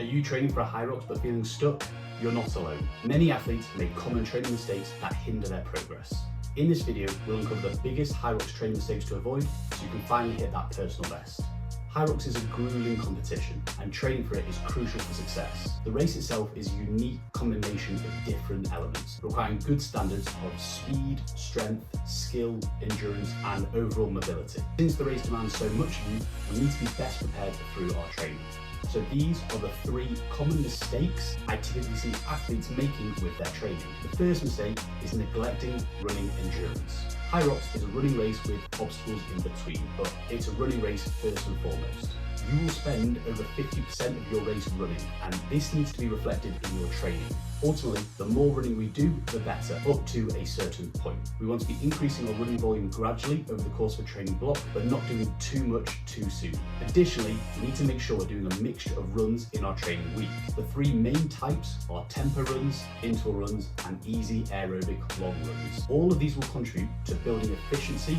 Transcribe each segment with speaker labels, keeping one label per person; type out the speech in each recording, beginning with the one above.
Speaker 1: Are you training for a Hyrox but feeling stuck? You're not alone. Many athletes make common training mistakes that hinder their progress. In this video, we'll uncover the biggest Hyrox training mistakes to avoid so you can finally hit that personal best. Hyrox is a grueling competition and training for it is crucial for success. The race itself is a unique combination of different elements, requiring good standards of speed, strength, skill, endurance and overall mobility. Since the race demands so much of you, we need to be best prepared through our training. So these are the 3 common mistakes I typically see athletes making with their training. The first mistake is neglecting running endurance. Hyrox is a running race with obstacles in between, but it's a running race first and foremost. You will spend over 50% of your race running, and this needs to be reflected in your training. Ultimately, the more running we do, the better, up to a certain point. We want to be increasing our running volume gradually over the course of a training block, but not doing too much too soon. Additionally, we need to make sure we're doing a mixture of runs in our training week. The 3 main types are tempo runs, interval runs, and easy aerobic long runs. All of these will contribute to building efficiency,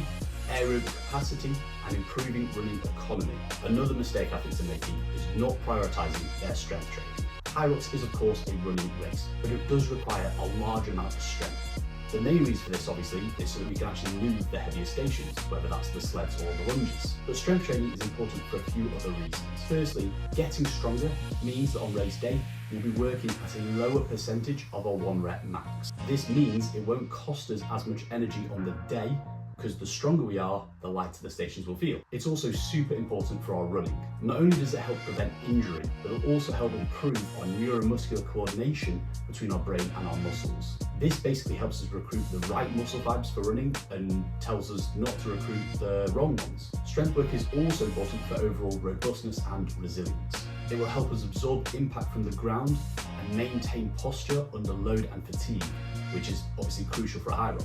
Speaker 1: aerobic capacity, and improving running economy. Another mistake athletes are making is not prioritizing their strength training. Hyrox is of course a running race, but it does require a large amount of strength. The main reason for this obviously is so that we can actually move the heavier stations, whether that's the sleds or the lunges. But strength training is important for a few other reasons. Firstly, getting stronger means that on race day, we'll be working at a lower percentage of our 1 rep max. This means it won't cost us as much energy on the day, because the stronger we are, the lighter the stations will feel. It's also super important for our running. Not only does it help prevent injury, but it'll also help improve our neuromuscular coordination between our brain and our muscles. This basically helps us recruit the right muscle fibers for running and tells us not to recruit the wrong ones. Strength work is also important for overall robustness and resilience. It will help us absorb impact from the ground and maintain posture under load and fatigue, which is obviously crucial for a Hyrox.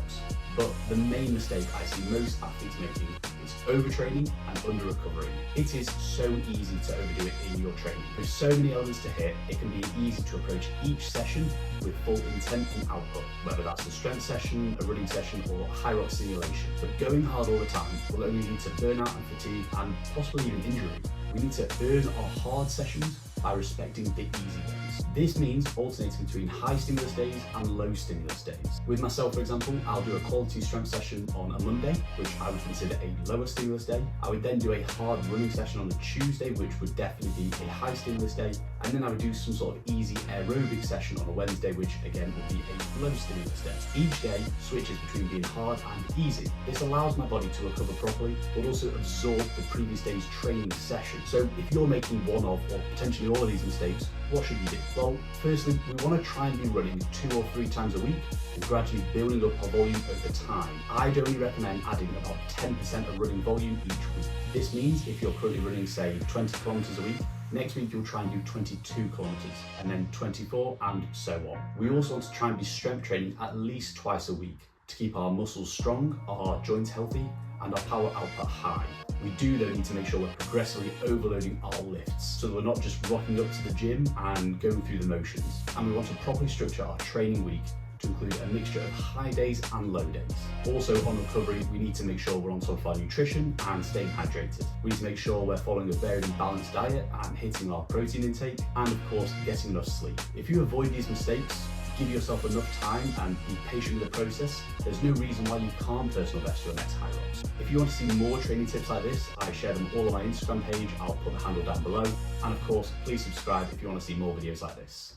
Speaker 1: But the main mistake I see most athletes making is overtraining and under-recovering. It is so easy to overdo it in your training. With so many elements to hit, it can be easy to approach each session with full intent and output, whether that's a strength session, a running session, or a Hyrox simulation. But going hard all the time will only lead to burnout and fatigue and possibly even injury. We need to earn our hard sessions by respecting the easy days. This means alternating between high stimulus days and low stimulus days. With myself, for example, I'll do a quality strength session on a Monday, which I would consider a lower stimulus day. I would then do a hard running session on a Tuesday, which would definitely be a high stimulus day. And then I would do some sort of easy aerobic session on a Wednesday, which again would be a low stimulus day. Each day switches between being hard and easy. This allows my body to recover properly, but also absorb the previous day's training session. So if you're making one of, or potentially all of these mistakes, what should you do? Well, firstly, we want to try and be running 2 or 3 times a week and gradually building up our volume over time. I'd only recommend adding about 10% of running volume each week. This means if you're currently running, say, 20 kilometers a week, next week you'll try and do 22 kilometers and then 24 and so on. We also want to try and be strength training at least twice a week to keep our muscles strong, our joints healthy, and our power output high. We do though need to make sure we're progressively overloading our lifts so that we're not just rocking up to the gym and going through the motions. And we want to properly structure our training week to include a mixture of high days and low days. Also on recovery, we need to make sure we're on top of our nutrition and staying hydrated. We need to make sure we're following a varied and balanced diet and hitting our protein intake, and of course, getting enough sleep. If you avoid these mistakes, give yourself enough time and be patient with the process, there's no reason why you can't personal best your next Hyrox. If you want to see more training tips like this, I share them all on my Instagram page. I'll put the handle down below. And of course, please subscribe if you want to see more videos like this.